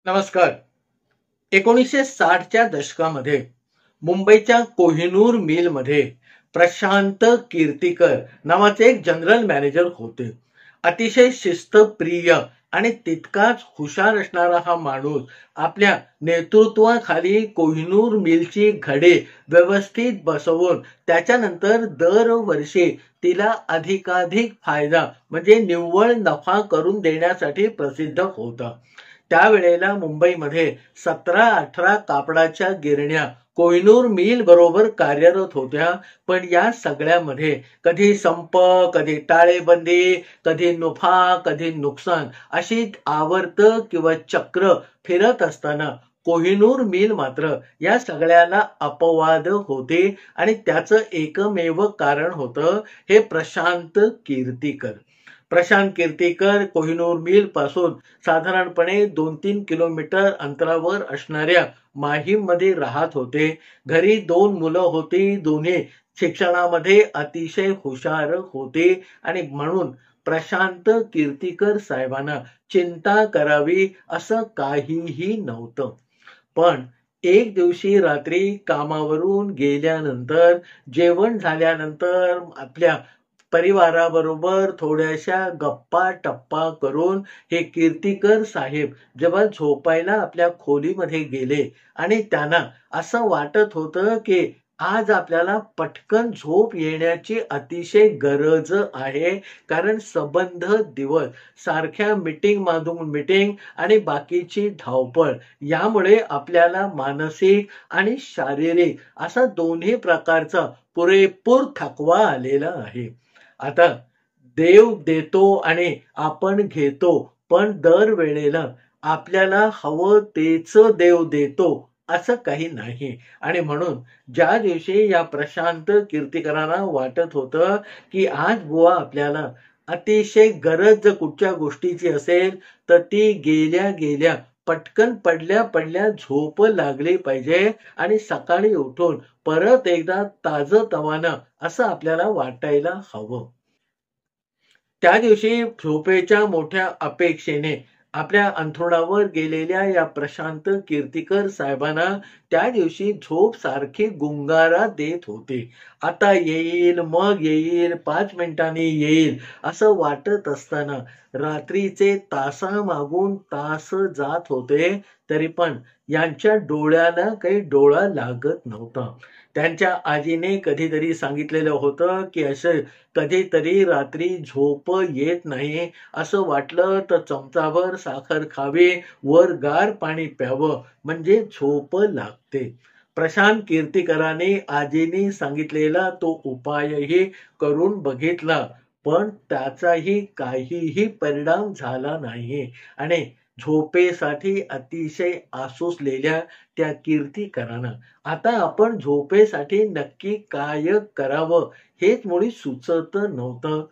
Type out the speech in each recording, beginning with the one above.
नमस्कार. 1960च्या दशकामध्ये मुंबईच्या कोहिनूर मिलमध्ये प्रशांत कीर्तीकर नावाचे एक जनरल मॅनेजर होते. अतिशय शिस्तप्रिय आणि तितकाच हुशार असणारा हा माणूस आपल्या नेतृत्वाखाली कोहिनूर मिलची घडे व्यवस्थित बसवून त्याच्यानंतर दरवर्षी तिला अधिकाधिक फायदा म्हणजे निव्वळ नफा करून देण्यासाठी प्रसिद्ध होता. त्यावेळेला मुंबईमध्ये 17-18 कापडाच्या गिरण्या कोहिनूर मिल बरोबर कार्यरत होत्या. पण या सगळ्यामध्ये कधी संप, कधी टाळेबंदी, कधी नफा, कधी नुकसान अशी आवर्त किंवा चक्र फिरत असताना कोहिनूर मिल मात्र या सगळ्याला अपवाद होते आणि त्याचं एकमेव कारण होतं हे प्रशांत कीर्तीकर. प्रशांत कीर्तीकर कोहिनूर मिल पासून साधारणपणे 2-3 किलोमीटर अंतरावर असणाऱ्या माहीममध्ये राहत होते. घरी 2 मुलं होती. दोन्ही शिक्षणामध्ये अतिशय हुशार होते आणि म्हणून प्रशांत कीर्तीकर साहेबांना चिंता करावी असं काहीही नव्हतं. पण एक दिवशी रात्री कामावरून गेल्यानंतर जेवण झाल्यानंतर आपल्या परिवाराबरोबर थोड्याशा गप्पा टप्पा करून हे कीर्तीकर साहेब जेव्हा झोपायला आपल्या खोलीमध्ये गेले आणि त्यांना असं वाटत होतं की आज आपल्याला पटकन झोप येण्याची अतिशय गरज आहे, कारण सबंध दिवस सारख्या मीटिंग माधून मीटिंग आणि बाकीची धावपळ यामुळे आपल्याला मानसिक आणि शारीरिक असा दोन्ही प्रकारचा पुरेपूर थकवा आलेला आहे. आता देव देतो आणि आपण घेतो, पण दर वेळेला आपल्याला हवं तेच देव देतो असं काही नाही. आणि म्हणून ज्या दिवशी या प्रशांत कीर्तीकरांना वाटत होतं की आज बुवा आपल्याला अतिशय गरज जर कुठच्या गोष्टीची असेल तर ती गेल्या गेल्या पटकन पडल्या पडल्या झोप लागली पाहिजे आणि सकाळी उठून परत एकदा ताजतवानं असं आपल्याला वाटायला हवं. त्या दिवशी झोपेच्या मोठ्या अपेक्षेने आपल्या अंथरुणावर गेलेल्या या प्रशांत कीर्तीकर साहेबांना त्या दिवशी झोप सारखी गुंगारा देत होती. आता येईल, मग येईल, 5 मिनिटांनी येईल असं वाटत असताना रात्रीचे तासामागून तास जात होते, तरी पण यांच्या डोळ्याला काही डोळा लागत नव्हता. त्यांच्या आजीने कधीतरी सांगितलेलं होतं की असं कधीतरी रात्री झोप येत नाही असं वाटलं तर चमचाभर साखर खावी, वर गार पाणी प्यावं म्हणजे झोप लागते. प्रशांत कीर्तीकरांनी आजीनी सांगितलेला तो उपायही करून बघितला, पण त्याचाही काहीही परिणाम झाला नाही आणि झोपेसाठी अतिशय आसुसलेल्या त्या कीर्तीकरांना आता आपण झोपेसाठी नक्की काय करावं हेच मुळी सुचत नव्हतं.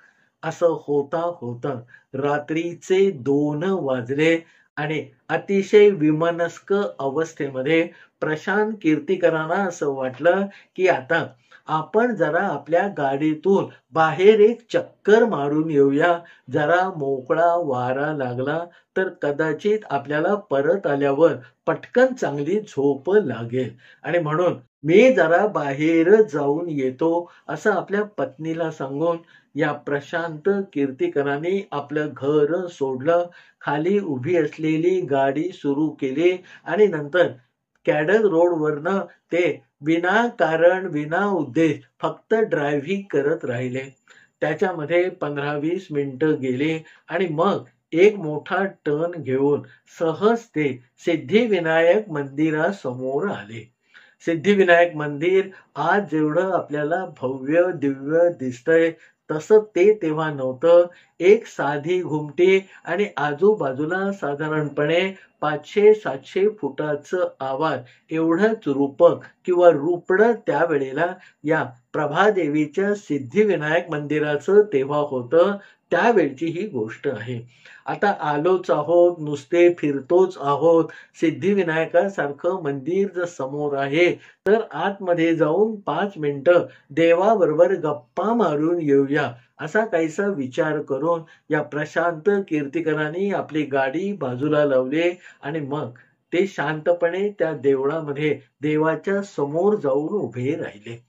असं होता होता रात्रीचे 2 वाजले आणि अतिशय विमनस्क अवस्थेमध्ये प्रशांत कीर्तीकरांना असं वाटलं की आता आपण जरा आपल्या गाडीतून बाहेर एक चक्कर मारून येऊया. जरा मोकळा वारा लागला तर कदाचित आपल्याला परत आल्यावर पटकन चांगली झोप लागेल. आणि म्हणून मी जरा बाहेर जाऊन येतो असं आपल्या पत्नीला सांगून या प्रशांत कीर्तीकरांनी आपलं घर सोडलं, खाली उभी असलेली गाडी सुरू केली आणि नंतर कॅडल रोडवरनं ते विनाकारण विना उद्देश फक्त ड्रायव्हिंग करत राहिले. त्याच्यामध्ये 15-20 मिनिटं गेली आणि मग एक मोठा टर्न घेऊन सहज ते सिद्धिविनायक मंदिरासमोर आले. सिद्धिविनायक मंदिर आज जेवढं आपल्याला भव्य दिव्य दिसतंय तसं ते तेव्हा नव्हतं. एक साधी घुमटी आणि आजूबाजूला साधारणपणे 500-700 फुटाचं आवाज एवढंच रूपक किंवा रूपडं त्यावेळेला या प्रभादेवीच्या सिद्धिविनायक मंदिराचं तेव्हा होतं. त्यावेळची ही गोष्ट आहे. आता आलोच आहोत, नुसते फिरतोच आहोत, सिद्धिविनायकासारखं मंदिर जर समोर आहे तर आतमध्ये जाऊन 5 मिनिटं देवाबरोबर गप्पा मारून येऊया, असा काहीसा विचार करून या प्रशांत कीर्तिकरांनी आपली गाडी बाजूला लावली आणि मग ते शांतपणे त्या देवळामध्ये देवाच्या समोर जाऊन उभे राहिले.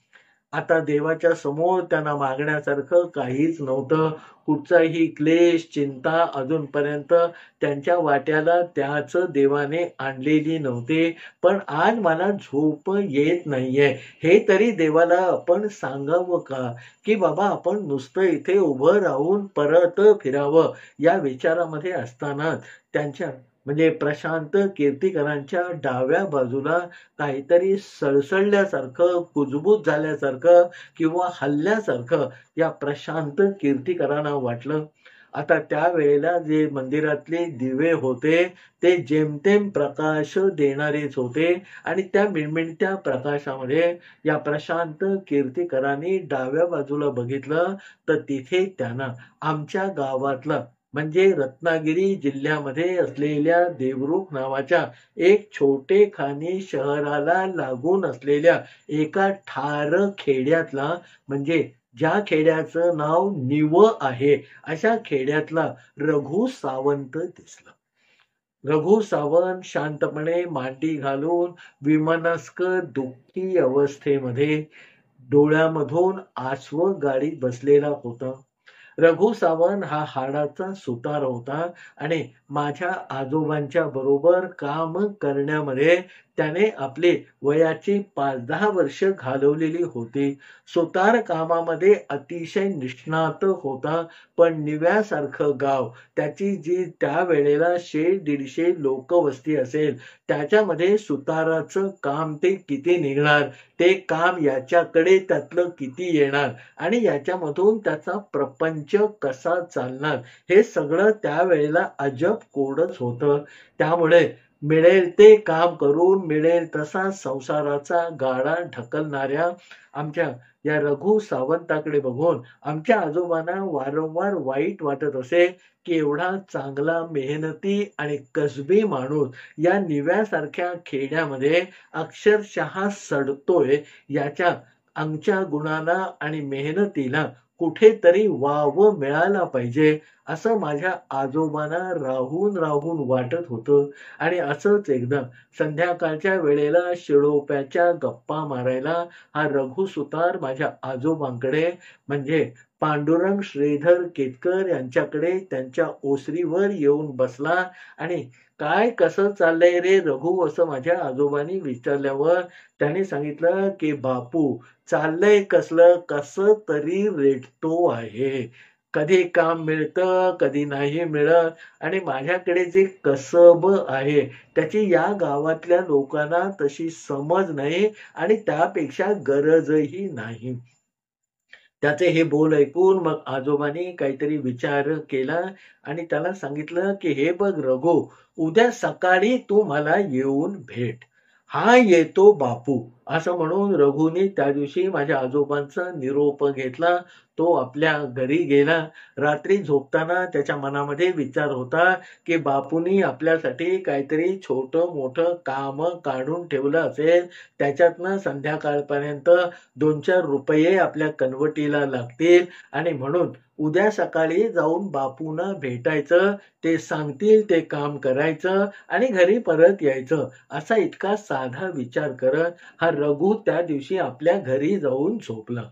आता देवाच्या समोर त्यांना मागण्यासारखं काहीच नव्हतं. कुठचाही क्लेश, चिंता अजूनपर्यंत त्यांच्या वाट्याला त्याच देवाने आणलेली नव्हती. पण आज मला झोप येत नाहीये, हे तरी देवाला आपण सांगावं का? की बाबा आपण नुसतं इथे उभं राहून परत फिरावं, या विचारामध्ये असताना त्यांच्या म्हणजे प्रशांत कीर्तिकरांच्या डाव्या बाजूला काहीतरी सळसळल्यासारखं, कुजबूज झाल्यासारखं किंवा हलल्यासारखं या प्रशांत कीर्तिकरांना वाटलं. आता त्यावेळेला जे मंदिरातले दिवे होते ते जेमतेम प्रकाश देणारेच होते आणि त्या मिणमिणत्या प्रकाशामध्ये या प्रशांत कीर्तिकरांनी डाव्या बाजूला बघितलं तर तिथे त्यांना आमच्या गावातलं म्हणजे रत्नागिरी जिल्ह्यामध्ये असलेल्या देवरुख नावाच्या एक छोटेखानी शहराला लागून असलेल्या एका ठार खेड्यातला म्हणजे ज्या खेड्याचं नाव निव आहे अशा खेड्यातला रघु सावंत दिसला. रघु सावंत शांतपणे मांडी घालून विमनस्क दुःखी अवस्थेमध्ये डोळ्यामधून आसव गाडीत बसलेला होता. रघु सावंत हा हाडाचा सुतार होता आणि माझ्या आजोबांच्या बरोबर काम करण्यामध्ये त्याने आपली वयाची 5-10 वर्ष घालवलेली होती. सुतार कामामध्ये अतिशय निष्णात होता. पण निव्यासारखं गाव, त्याची जी त्यावेळेला 100-150 लोकवस्ती असेल, त्याच्यामध्ये सुताराचं काम ते किती निघणार, ते काम याच्याकडे त्यातलं किती येणार आणि याच्यामधून त्याचा प्रपंच कसा चालणार, हे सगळं त्यावेळेला अजब कोडच होतं. त्यामुळे मिळेल ते काम करून मिळेल तसा संसाराचा गाडा ढकलणाऱ्या आमच्या या रघु सावंताकडे बघून आमच्या आजोबांना वारंवार वाईट वाटत असे की एवढा चांगला मेहनती आणि कसबी माणूस या निव्यासारख्या खेड्यामध्ये अक्षरशः सडतोय, याच्या आमच्या गुणाला आणि मेहनतीला कुठेतरी वाव मिळाला पाहिजे, असं माझ्या आजोबांना राहून राहून वाटत होतं. आणि असंच एकदा संध्याकाळच्या वेळेला शिळोप्याच्या गप्पा मारायला हा रघु सुतार माझ्या आजोबांकडे म्हणजे पांडुरंग श्रीधर केतकर यांच्याकडे त्यांच्या ओसरीवर येऊन बसला आणि काय कसं चाललंय रे रघु, असं माझ्या आजोबांनी विचारल्यावर त्याने सांगितलं की बापू, चाललंय कसलं, कसं तरी रेटतो आहे. कधी काम मिळतं, कधी नाही मिळत आणि माझ्याकडे जे कसब आहे त्याची या गावातल्या लोकांना तशी समज नाही आणि त्यापेक्षा गरजही नाही. त्याचे हे बोल ऐकून मग आजोबांनी काहीतरी विचार केला आणि त्याला सांगितलं की हे बघ रघु, उद्या सकाळी तू मला येऊन भेट. हा येतो बापू, असं म्हणून रघुनी त्या दिवशी माझ्या आजोबांचा निरोप घेतला. तो आपल्या घरी गेला. रात्री झोपताना त्याच्या मनामध्ये विचार होता की बापूंनी आपल्यासाठी काहीतरी छोटं मोठं काम काढून ठेवलं असेल, त्याच्यातनं संध्याकाळपर्यंत 2-4 रुपये आपल्या कनवटीला लागतील आणि म्हणून उद्या सकाळी जाऊन बापूंना भेटायचं, ते सांगतील ते काम करायचं आणि घरी परत यायचं, असा इतका साधा विचार करत हा रघु त्या दिवशी आपल्या घरी जाऊन झोपला.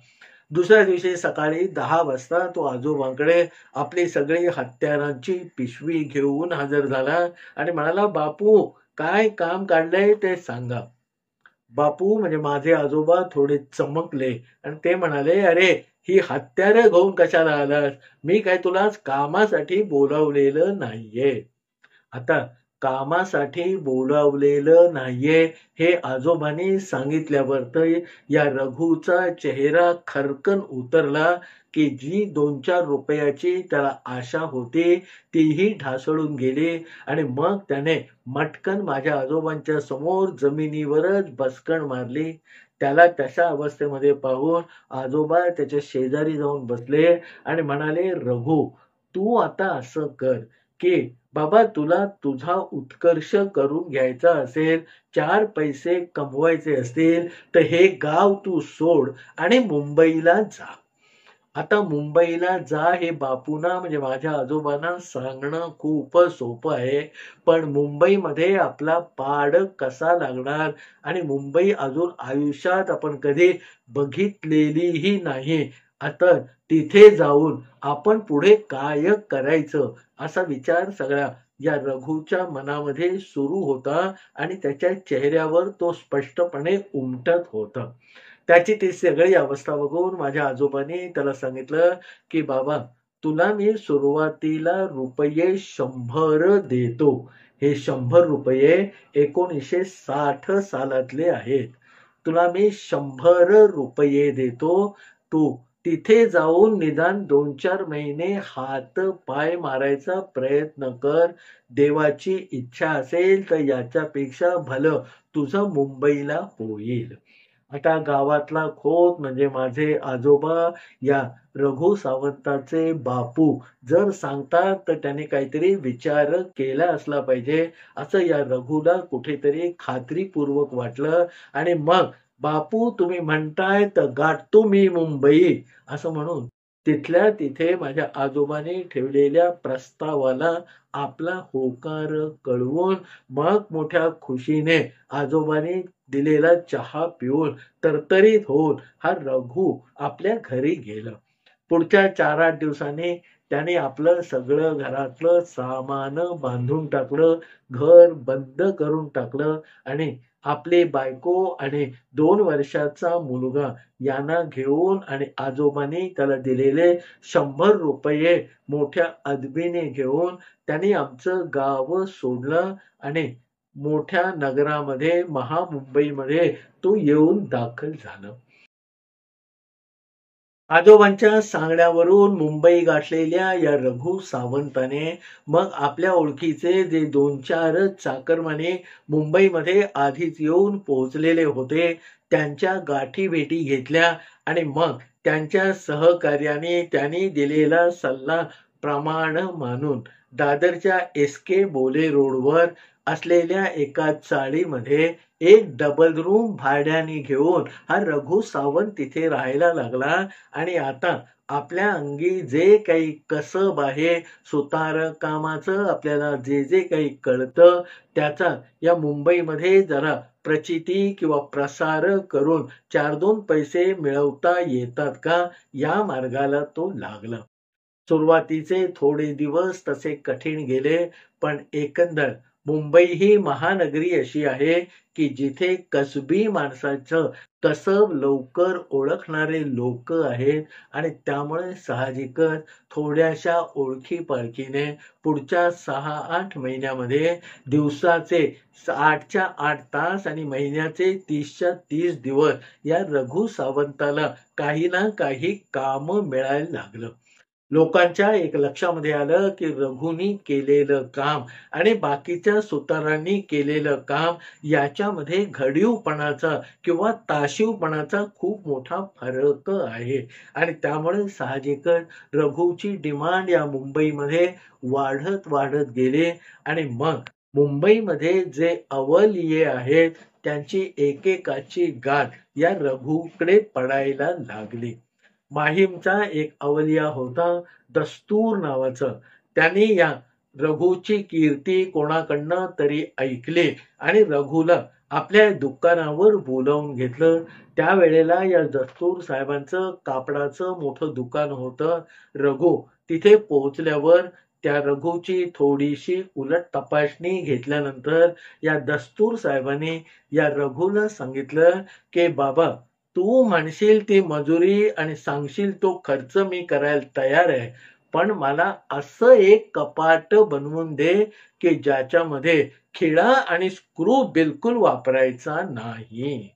दुसऱ्या दिवशी सकाळी 10 वाजता तो आजोबांकडे आपली सगळी हत्यारांची पिशवी घेऊन हजर झाला आणि म्हणाला, बापू काय काम काढलंय ते सांगा. बापू म्हणजे माझे आजोबा थोडे चमकले आणि ते म्हणाले, अरे ही हत्यारं घेऊन कशाला आलास, मी काय तुला कामासाठी बोलावलेलं नाहीये. आता कामासाठी बोलावलेलं नाहीये हे आजोबांनी सांगितल्यावर तर या रघुचा चेहरा खरकन उतरला की जी 2-4 रुपयाची त्याला आशा होती तीही ढासळून गेली आणि मग त्याने मटकन माझ्या आजोबांच्या समोर जमिनीवरच बसकण मारली. त्याला तशा अवस्थेमध्ये पाहून आजोबा त्याच्या शेजारी जाऊन बसले आणि म्हणाले, रघु तू आता असं कर की बाबा तुला तुझा उत्कर्ष करून घ्यायचा असेल, 4 पैसे कमवायचे असतील, तर हे गाव तू सोड आणि मुंबईला जा. आता मुंबईला जा हे बापूंना म्हणजे माझ्या आजोबांना सांगणं खूपच सोपं आहे. पण मुंबईमध्ये आपला पाड कसा लागणार आणि मुंबई अजून आयुष्यात आपण कधी बघितलेलीही नाही. आता तिथे जाऊन आपण पुढे काय करायचं असा विचार सगळ्या या रघुच्या मनामध्ये सुरू होता आणि त्याच्या चेहऱ्यावर तो स्पष्टपणे उमटत होता. त्याची ती सगळी अवस्था बघून माझ्या आजोबांनी त्याला सांगितलं, की "बाबा, तुला मी सुरुवातीला रुपये 100 देतो. हे 100 रुपये 1960 सालातले आहेत. तुला मी 100 रुपये देतो. तू तिथे जाऊन निदान 2-4 महिने हात-पाय मारायचा प्रयत्न कर. देवाची इच्छा असेल तर याच्यापेक्षा भलं तुझं मुंबईला होईल." आता गावातला खोत म्हणजे माझे आजोबा या रघु सावंताचे बापू जर सांगतात तर त्याने काहीतरी विचार केला असला पाहिजे असं या रघुला कुठेतरी खात्रीपूर्वक वाटलं. आणि मग बापू तुम्ही म्हणताय तर गाठतो मी मुंबई असं म्हणून तिथल्या तिथे माझ्या आजोबांनी ठेवलेल्या प्रस्तावाला आपला होकार कळवून मग मोठ्या खुशीने आजोबांनी दिलेला चहा पिऊन तरतरीत होऊन हा रघु आपल्या घरी गेला. पुढच्या 4-8 दिवसांनी त्याने आपलं सगळं घरातलं सामान बांधून टाकलं, घर बंद करून टाकलं आणि आपली बायको आणि 2 वर्षाचा मुलगा यांना घेऊन आणि आजोबांनी त्याला दिलेले 100 रुपये मोठ्या अदबीने घेऊन त्यांनी आमचं गाव सोडलं आणि मोठ्या नगरामध्ये महामुंबईमध्ये तो येऊन दाखल झाला. आजोबांच्या सांगण्यावरून मुंबई गाठलेल्या या रघु सावंताने मग आपल्या ओळखीचे जे 2-4 चाकरमाने मुंबईमध्ये आधीच येऊन पोहोचलेले होते त्यांच्या गाठीभेटी घेतल्या आणि मग त्यांच्या सहकार्याने त्यांनी दिलेला सल्ला प्रमाण मानून दादरच्या एस.के. बोले रोडवर असलेल्या एका चाळीमध्ये एक डबल रूम भाड्याने घेऊन हा रघु सावंत तिथे राहायला लागला. आणि आता आपल्या अंगी जे काही कसब आहे, सुतार कामाचं आपल्याला जे जे काही कळतं त्याचा या मुंबईमध्ये जरा प्रचिती किंवा प्रसार करून 4-2 पैसे मिळवता येतात का या मार्गाला तो लागला. सुरुवातीचे थोडे दिवस तसे कठीण गेले, पण एकंदर मुंबई ही महानगरी अशी आहे की जिथे कसबी माणसाचं कसब लवकर ओळखणारे लोक आहेत आणि त्यामुळे साहजिकच थोड्याशा ओळखी-पाळखीने पुढच्या 6-8 महिन्यामध्ये दिवसाचे 8च्या 8 तास आणि महिन्याचे 30च्या 30 दिवस या रघु सावंताला काही ना काही काम मिळायला लागलं. लोकांच्या एक लक्षामध्ये आलं की रघुनी केलेलं काम आणि बाकीच्या सुतारांनी केलेलं काम याच्यामध्ये घडीवपणाचा किंवा ताशीवपणाचा खूप मोठा फरक आहे आणि त्यामुळे साहजिकच रघुची डिमांड या मुंबईमध्ये वाढत वाढत गेली आणि मग मुंबईमध्ये जे अवलिये आहेत त्यांची एकेकाची गाठ या रघुकडे पडायला लागली. माहीमचा एक अवलिया होता दस्तूर नावाचा. त्याने या रघुची कीर्ती कोणाकडनं तरी ऐकली आणि रघुला आपल्या दुकानावर बोलावून घेतलं. त्यावेळेला या दस्तूर साहेबांचं कापडाचं मोठं दुकान होतं. रघु तिथे पोहोचल्यावर त्या रघुची थोडीशी उलट तपासणी घेतल्यानंतर या दस्तूर साहेबांनी या रघुला सांगितलं की बाबा तू म्हणशील ती मजुरी आणि सांगशील तो खर्च मी करायला तयार आहे, पण मला असं एक कपाट बनवून दे की ज्याच्यामध्ये खिळा आणि स्क्रू बिलकुल वापरायचा नाही.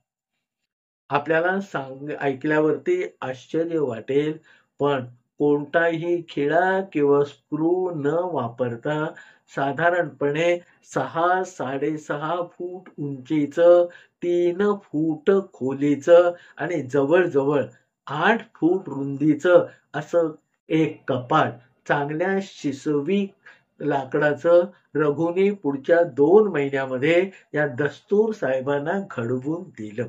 आपल्याला ऐकल्यावरती आश्चर्य वाटेल, पण कोणताही खिळा किंवा स्क्रू न वापरता साधारणपणे 6-6.5 फूट उंचीचं, 3 फूट खोलीचं आणि जवळजवळ 8 फूट रुंदीचं असं एक कपाट चांगल्या शिसवी लाकडाचं रघुनी पुढच्या 2 महिन्यामध्ये या दस्तूर साहेबांना घडवून दिलं.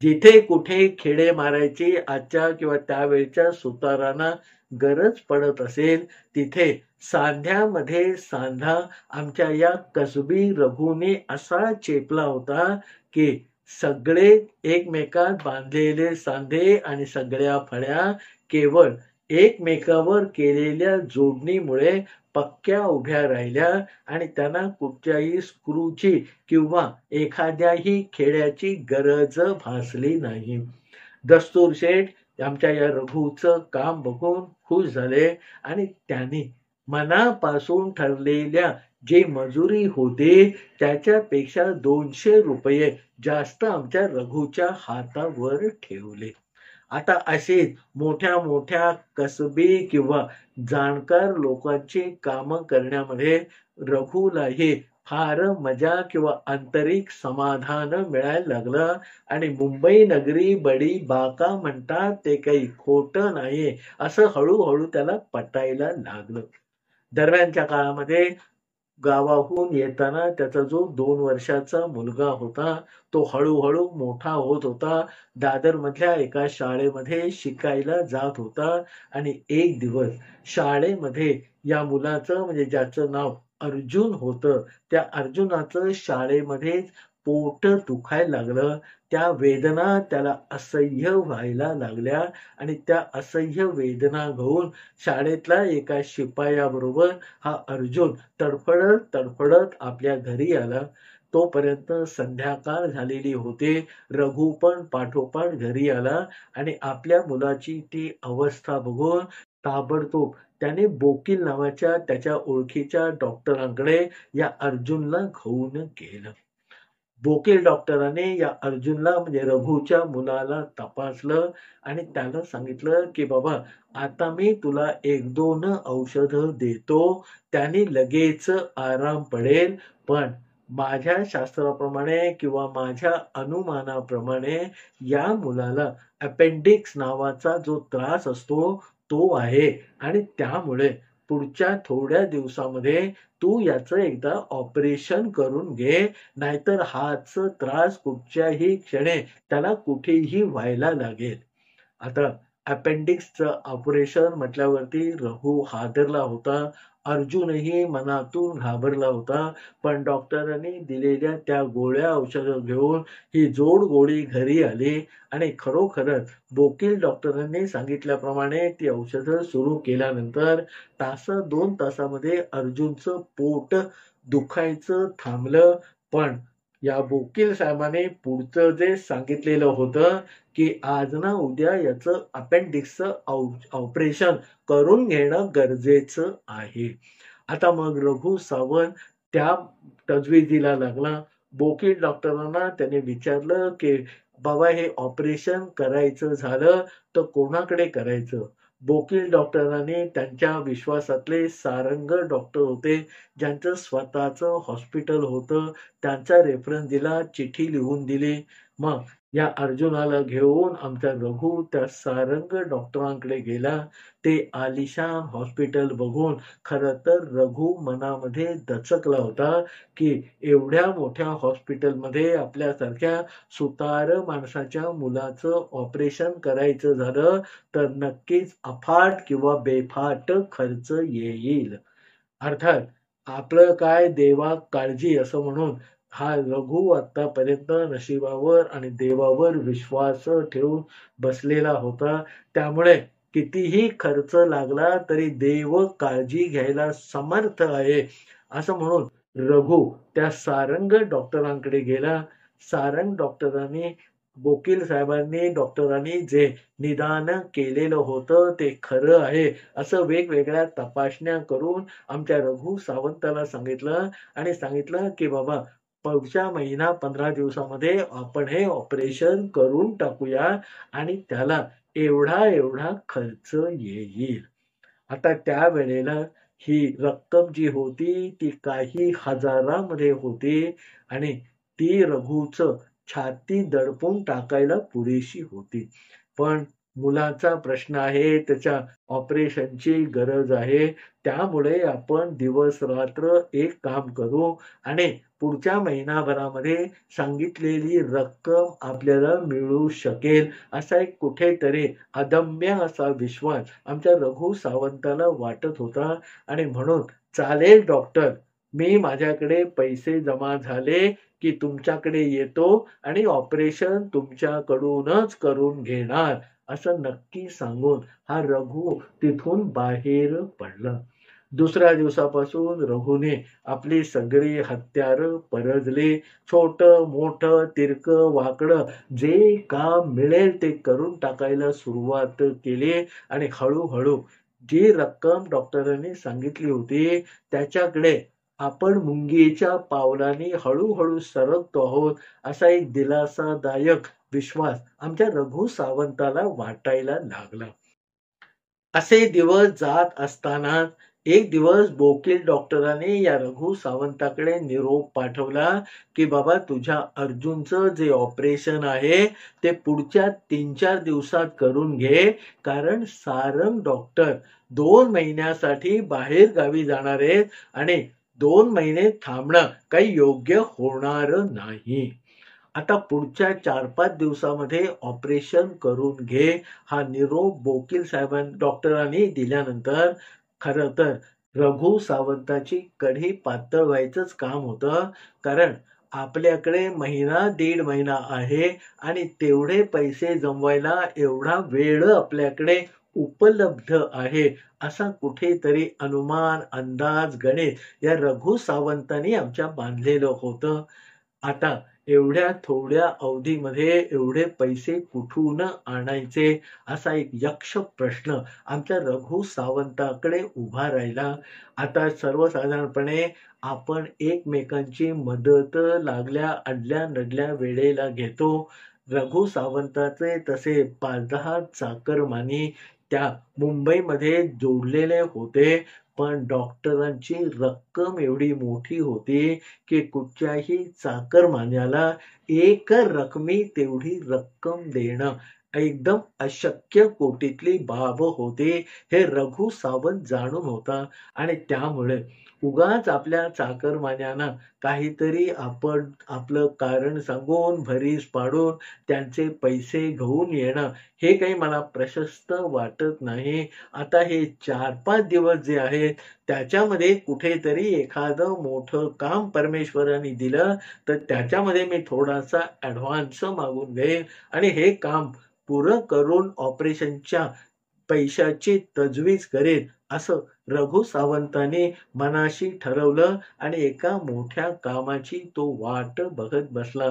जिथे कुठे खेडे मारायची आजच्या किंवा त्यावेळच्या सुतारांना गरज पडत असेल, तिथे सांध्यामध्ये सांधा आमच्या या कसबी रघुने असा चेपला होता की सगळे एकमेकात बांधलेले सांधे आणि सगळ्या फळ्या केवळ एकमेकावर केलेल्या जोडणीमुळे पक्क्या उभ्या राहिल्या आणि त्यांना कुठच्याही स्क्रूची किंवा एखाद्याही खेड्याची गरज भासली नाही. दस्तूर शेठ आमच्या या रघुचं काम बघून खुश झाले आणि त्यांनी मनापासून ठरलेल्या जी मजुरी होती त्याच्यापेक्षा 200 रुपये जास्त आमच्या रघुच्या हातावर ठेवले. आता अशीच मोठ्या मोठ्या कसबी किंवा जाणकार लोकांची कामं करण्यामध्ये रघुलाही फार मजा किंवा आंतरिक समाधान मिळायला लागलं आणि मुंबई नगरी बडी बाका म्हणतात ते काही खोटं नाही असं हळूहळू त्याला पटायला लागलं. दरम्यानच्या काळामध्ये गावाहून येताना त्याचा जो 2 वर्षाचा मुलगा होता तो हळूहळू मोठा होत होता. दादर मधल्या एका शाळेमध्ये शिकायला जात होता आणि एक दिवस शाळेमध्ये या मुलाचं म्हणजे ज्याचं नाव अर्जुन होतं त्या अर्जुनाचं शाळेमध्येच पोट दुखायला लागलं. त्या वेदना त्याला असह्य व्हायला लागल्या आणि त्या असह्य वेदना घेऊन शाळेतल्या एका शिपायाबरोबर हा अर्जुन तडफडत तडफडत आपल्या घरी आला. तोपर्यंत संध्याकाळ झालेली होती. रघु पण पाठोपाठ घरी आला आणि आपल्या मुलाची ती अवस्था बघून ताबडतोब त्याने बोकील नावाच्या त्याच्या ओळखीच्या डॉक्टरांकडे या अर्जुनला घेऊन गेलं. बोकील डॉक्टराने या अर्जुनला म्हणजे रघुच्या मुलाला तपासलं आणि त्याला सांगितलं की बाबा आता मी तुला 1-2 औषधं देतो, त्याने लगेच आराम पडेल, पण माझ्या शास्त्राप्रमाणे किंवा माझ्या अनुमानाप्रमाणे या मुलाला अपेंडिक्स नावाचा जो त्रास असतो तो आहे आणि त्यामुळे पुढच्या थोड्या दिवसामध्ये तू याचं एकदा ऑपरेशन करून घे, नाहीतर हाच त्रास कुठच्याही क्षणी त्याला कुठेही व्हायला लागेल. आता अपेंडिक्सचं ऑपरेशन म्हटल्यावरती रघु हादरला होता. अर्जुनही मनातून घाबरला होता. पण डॉक्टरांनी दिलेल्या त्या गोळ्या औषधं घेऊन ही जोड गोळी घरी आली आणि खरोखरच बोकील डॉक्टरांनी सांगितल्याप्रमाणे ती औषधं सुरू केल्यानंतर 2 तासामध्ये अर्जुनचं पोट दुखायचं थांबलं. पण या बोकील साहेबांनी पुढचं जे सांगितलेलं होतं की आज ना उद्या याचं अपेंडिक्सचं ऑपरेशन करून घेणं गरजेचं आहे. आता मग रघु सावंत त्या तजवीजीला लागला. बोकील डॉक्टरांना त्याने विचारलं की बाबा हे ऑपरेशन करायचं झालं तर कोणाकडे करायचं. बोकील डॉक्टरांनी त्यांच्या विश्वासातले सारंग डॉक्टर होते ज्यांचं स्वतःचं हॉस्पिटल होतं त्यांचा रेफरन्स दिला, चिठी लिहून दिली. मग या अर्जुनाला घेऊन आमचा रघु त्या सारंग डॉक्टरांकडे गेला. ते आलिशान हॉस्पिटल बघून खरं तर रघु मनामध्ये दचकला होता की एवढ्या मोठ्या हॉस्पिटलमध्ये आपल्यासारख्या सुतार माणसाच्या मुलाचं ऑपरेशन करायचं झालं तर नक्कीच अफाट किंवा बेफाट खर्च येईल. अर्थात आपलं काय देवा काळजी असं म्हणून हा रघु आतापर्यंत नशिबावर आणि देवावर विश्वास ठेवून बसलेला होता. त्यामुळे कितीही खर्च लागला तरी देव काळजी घ्यायला समर्थ आहे असं म्हणून रघु त्या सारंग डॉक्टरांकडे गेला. सारंग डॉक्टरांनी बोकील साहेबांनी डॉक्टरांनी जे निदान केलेलं होतं ते खरं आहे असं वेगवेगळ्या तपासण्या करून आमच्या रघु सावंताला सांगितलं आणि सांगितलं की बाबा पुढच्या महिना 15 दिवसामध्ये आपण हे ऑपरेशन करून टाकूया आणि त्याला एवढा खर्च येईल. आता त्यावेळेला ही रक्कम जी होती ती काही हजारामध्ये होती आणि ती रघुचं छाती दडपून टाकायला पुरेशी होती. पण मुलाचा प्रश्न आहे, त्याच्या ऑपरेशनची गरज आहे. त्यामुळे आपण दिवस-रात्र एक काम करू आणि पुढच्या महिनाभरामध्ये सांगितलेली रक्कम आपल्याला मिळू शकेल, असा एक कुठेतरी अदम्य असा विश्वास आमच्या रघु सावंताला वाटत होता आणि म्हणून, "चालेल डॉक्टर, मी माझ्याकडे पैसे जमा झाले की तुमच्याकडे येतो आणि ऑपरेशन तुमच्याकडूनच करून घेणार," असं नक्की सांगून हा रघु तिथून बाहेर पडला. दुसऱ्या दिवसापासून रघुने आपली सगळी हत्यारं परजली. छोटं-मोठं, तिरकं-वाकडं जे काम मिळेल ते करून टाकायला सुरुवात केली आणि हळू जी रक्कम डॉक्टरांनी सांगितली होती त्याच्याकडे आपण मुंगीच्या पावलांनी हळू सरकतो आहोत, असा एक दिलासादायक विश्वास आमच्या रघु सावंताला वाटायला लागला. असे दिवस जात असताना एक दिवस वकील डॉक्टरांनी या रघु सावंताकडे निरोप पाठवला की बाबा, तुझ्या अर्जुनचं जे ऑपरेशन आहे ते पुढच्या 3-4 दिवसात करून घे, कारण सारंग डॉक्टर 2 महिन्यासाठी बाहेर गावी जाणार आहेत आणि 2 महिने थांबणं काही योग्य होणार नाही. आता पुढच्या 4-5 दिवसामध्ये ऑपरेशन करून घे, हा निरोप वकील डॉक्टरांनी दिल्यानंतर खरं तर रघु सावंताची कढी पातळ व्हायचंच काम होतं. कारण आपल्याकडे 1.5 महिना आहे आणि तेवढे पैसे जमवायला एवढा वेळ आपल्याकडे उपलब्ध आहे, असा कुठेतरी अनुमान, अंदाज, गणित या रघु सावंतांनी आमच्या बांधलेलं होतं. आता एवढ्या थोड्या अवधीमध्ये एवढे पैसे कुठून आणायचे, असा एक यक्ष प्रश्न आमच्या रघु सावंताकडे उभा राहिला. आता सर्वसाधारणपणे आपण एकमेकांची मदत लागल्या अडल्या नडल्या वेळेला घेतो. रघु सावंताचे तसे 5-10 चाकरमानी त्या मुंबईमध्ये जोडलेले होते, पण डॉक्टरांची रक्कम एवढी मोठी होती की कुठच्याही चाकरमान्याला एक रकमी तेवढी रक्कम देणं एकदम अशक्य कोटीतली बाब होती, हे रघु सावंत जाणून होता. आणि त्यामुळे उगाच आपल्या चाकरमान्यांना काहीतरी आपण आपलं कारण सांगून भरीस पाडून त्यांचे पैसे घेऊन येणं हे काही मला प्रशस्त वाटत नाही. आता हे 4-5 दिवस जे आहेत त्याच्यामध्ये कुठेतरी एखादं मोठं काम परमेश्वराने दिलं तर त्याच्यामध्ये मी थोडासा ॲडव्हान्स मागून घेईन आणि हे काम पुरं करून ऑपरेशनच्या पैशाची तजवीज करेन, असं रघु सावंतांनी मनाशी ठरवलं आणि एका मोठ्या कामाची तो वाट बघत बसला.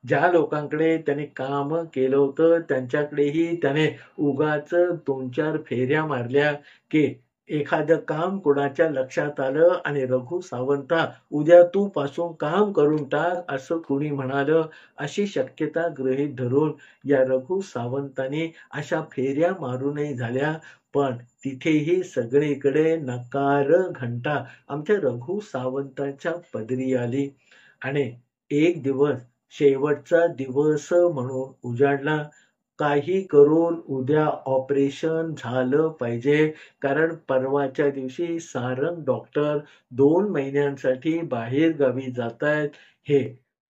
ज्या लोकांकडे त्याने काम केलं होतं त्यांच्याकडेही त्याने उगाच 2-4 फेऱ्या मारल्या की एखादं काम कोणाच्या लक्षात आलं आणि रघु सावंता, उद्या तू पासून काम करून टाक, असं कुणी म्हणालं, अशी शक्यता गृहीत धरून या रघु सावंतांनी अशा फेऱ्या मारूनही झाल्या, पण तिथेही सगळीकडे नकार घंटा आमच्या रघु सावंतांच्या पदरी आली. आणि एक दिवस शेवटचा दिवस म्हणून उजाडला. काही करून उद्या ऑपरेशन झालं पाहिजे, कारण परवाच्या दिवशी सारंग डॉक्टर 2 महिन्यांसाठी बाहेर गावी जातायत, हे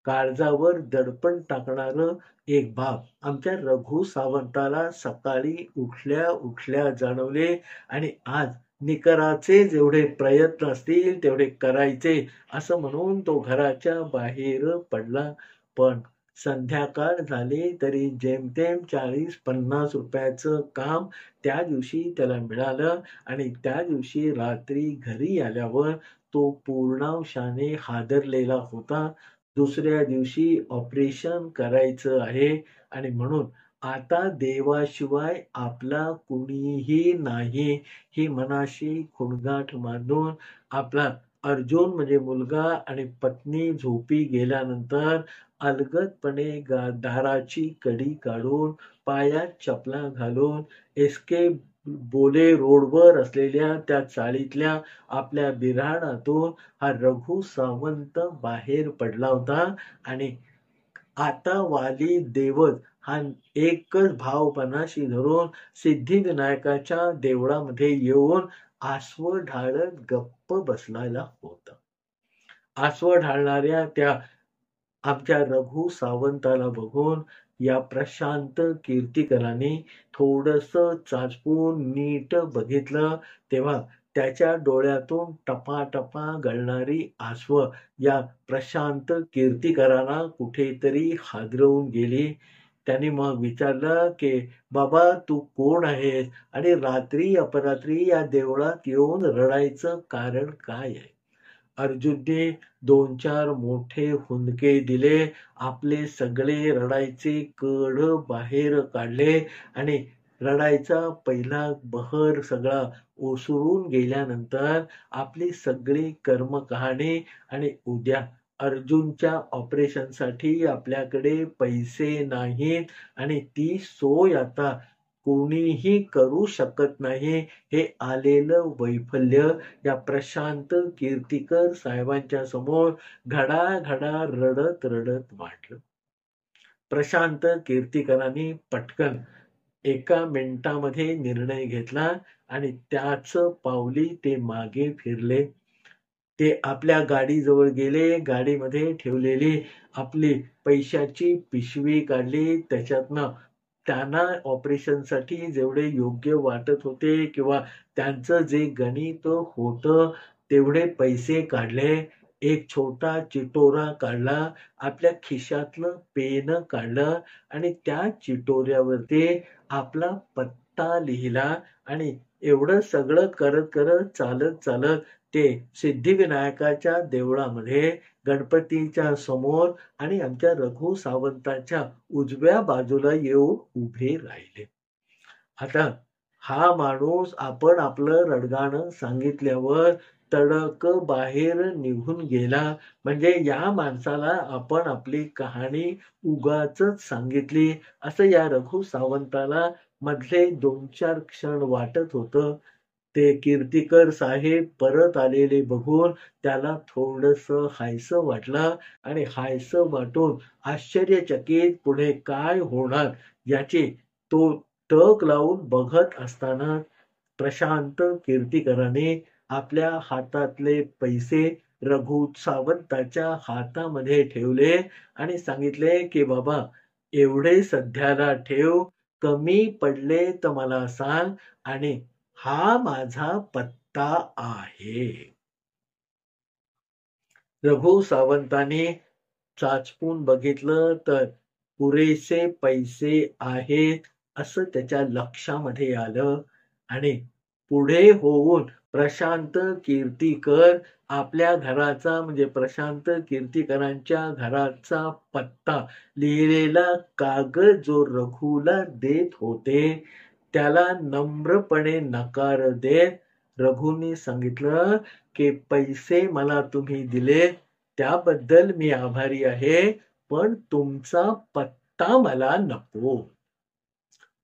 काळजावर दडपण टाकणारं एक बाब आमच्या रघु सावंताला सकाळी उठल्या जाणवले. आणि आज निकराचे जेवढे प्रयत्न असतील तेवढे करायचे, असं म्हणून तो घराच्या बाहेर पडला. पण संध्याकाळ झाली तरी जेमतेम 40-50 रुपयाचं काम त्या दिवशी त्याला मिळालं आणि त्या दिवशी रात्री घरी आल्यावर तो पूर्णांशाने हादरलेला होता. दुसऱ्या दिवशी ऑपरेशन करायचं आहे आणि म्हणून आता देवाशिवाय आपला कुणीही नाही, ही मनाशी खुणगाठ बांधून आपला अर्जुन म्हणजे मुलगा आणि पत्नी झोपी गेल्यानंतर अलगदपणे दाराची कडी काढून पायात चपला घालून एसके बोले रोडवर असलेल्या त्या चाळीतल्या आपल्या बिऱ्हाणातून हा रघु सावंत बाहेर पडला होता. आणि आता वाली देवच हा एकच भावपणाशी धरून सिद्धिविनायकाच्या देवळामध्ये येऊन आसव ढाळत गप्प बसलेला होता. आसव ढाळणाऱ्या त्या आमच्या रघु सावंताला बघून या प्रशांत कीर्तीकरांनी थोडस चाचपून नीट बघितलं, तेव्हा त्याच्या डोळ्यातून टपाटपा गळणारी आसव या प्रशांत कीर्तीकरांना कुठेतरी हादरवून गेली. त्यांनी मग विचारलं की बाबा तू कोण आहेस आणि रात्री अपरात्री या देवळात येऊन रडायचं कारण काय आहे? अर्जुनने 2-4 मोठे हुंदके दिले. आपले सगळे रडायचे कढ बाहेर काढले आणि रडायचा पहिला बहर सगळा ओसरून गेल्यानंतर आपली सगळी कर्मकहाणी आणि उद्या अर्जुनच्या ऑपरेशनसाठी आपल्याकडे पैसे नाहीत आणि ती सोय आता कोणीही करू शकत नाही, हे आलेलं वैफल्य या प्रशांत कीर्तीकर साहेबांच्या समोर घडा रडत रडत मांडलं. प्रशांत कीर्तीकरांनी पटकन 1 मिनिटामध्ये निर्णय घेतला आणि त्याच पावली ते मागे फिरले. ते आपल्या गाडीजवळ गेले. गाडीमध्ये ठेवलेली आपली पैशाची पिशवी काढली. त्याच्यातनं त्यांना ऑपरेशनसाठी जेवढे योग्य वाटत होते किंवा त्यांचं जे गणित होतं तेवढे पैसे काढले. एक छोटा चिटोरा काढला. आपल्या खिशातलं पेन काढलं आणि त्या चिटोऱ्यावरती आपला पत्ता लिहिला आणि एवढं सगळं करत करत चालत ते सिद्धिविनायकाच्या देवळामध्ये गणपतीच्या समोर आणि आमच्या रघु सावंताच्या उजव्या बाजूला येऊन उभे राहिले. आता हा माणूस आपण आपलं रडगाणं सांगितल्यावर तडक बाहेर निघून गेला, म्हणजे या माणसाला आपण आपली कहाणी उगाचच सांगितली असं या रघु सावंताला मधले 2-4 क्षण वाटत होतं. ते कीर्तीकर साहेब परत आलेले बघून त्याला थोडंसं हायसं वाटलं आणि हायसं वाटून आश्चर्यचकित पुढे काय होणार याची तो टक लावून बघत असताना प्रशांत कीर्तीकरांनी आपल्या हातातले पैसे रघु सावंताच्या हातामध्ये ठेवले आणि सांगितले की बाबा एवढे सध्याला ठेव, कमी पडले तर मला सांग आणि हा माझा पत्ता आहे. रघु सावंतांनी चाचपून बघितलं तर पुरेसे पैसे आहेत असं त्याच्या लक्षामध्ये आलं आणि पुढे होऊन प्रशांत कीर्तीकर आपल्या घराचा म्हणजे प्रशांत कीर्तीकरांच्या घराचा पत्ता लिहिलेला कागद जो रघुला देत होते त्याला नम्रपणे नकार देत रघुनी सांगितलं की पैसे मला तुम्ही दिले त्याबद्दल मी आभारी आहे, पण तुमचा पत्ता मला नको.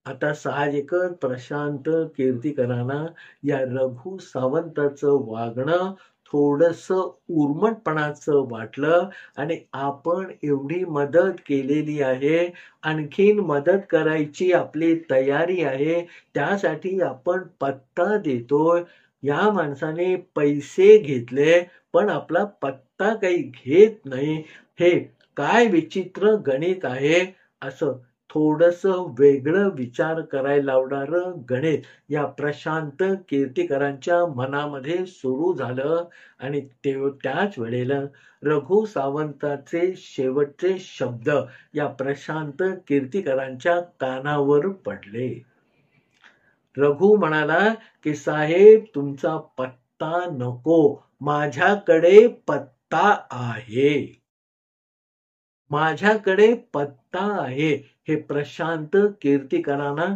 आता साहजिकच प्रशांत कीर्तीकरांना या रघु सावंताचं वागणं थोडस उर्मटपणाचं वाटलं आणि आपण एवढी मदत केलेली आहे, आणखीन मदत करायची आपली तयारी आहे, त्यासाठी आपण पत्ता देतोय. या माणसाने पैसे घेतले पण आपला पत्ता काही घेत नाही, हे काय विचित्र गणित आहे असं थोडस वेगळं विचार करायला लावणारं गणित या प्रशांत कीर्तीकरांच्या मनामध्ये सुरू झालं आणि त्याच वेळेला रघु सावंताचे शेवटचे शब्द या प्रशांत कीर्तीकरांच्या कानावर पडले. रघु म्हणाला की साहेब तुमचा पत्ता नको, माझ्याकडे पत्ता आहे. माझ्याकडे पत्ता आहे. हे प्रशांत कीर्तीकरांना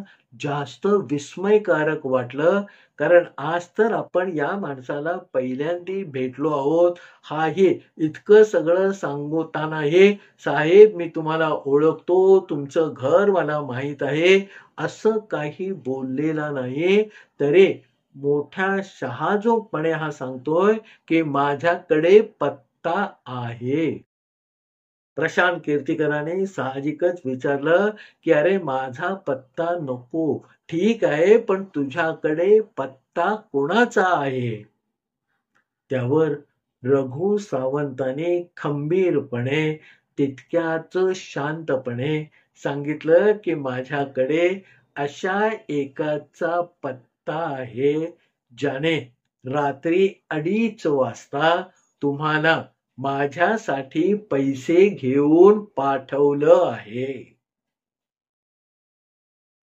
जास्त विस्मयकारक वाटलं, कारण आज तर आपण या माणसाला पहिल्यांदा भेटलो आहोत. हाही इतकं सगळं सांगतानाही साहेब मी तुम्हाला ओळखतो, तुमचं घर मला माहित आहे असं काही बोललेला नाही, तरी मोठ्या शहाजोगपणे हा सांगतोय की माझ्याकडे पत्ता आहे. प्रशांत कीर्तीकरांनी साहजिकच विचारलं की अरे माझा पत्ता नको, ठीक आहे, पण तुझ्याकडे पत्ता कोणाचा आहे? त्यावर रघु सावंताने खंबीरपणे, तितक्याच शांतपणे सांगितलं की माझ्याकडे अशा एकाचा पत्ता आहे ज्याने रात्री 2:30 वाजता तुम्हाला माझ्यासाठी पैसे घेऊन पाठवलं आहे.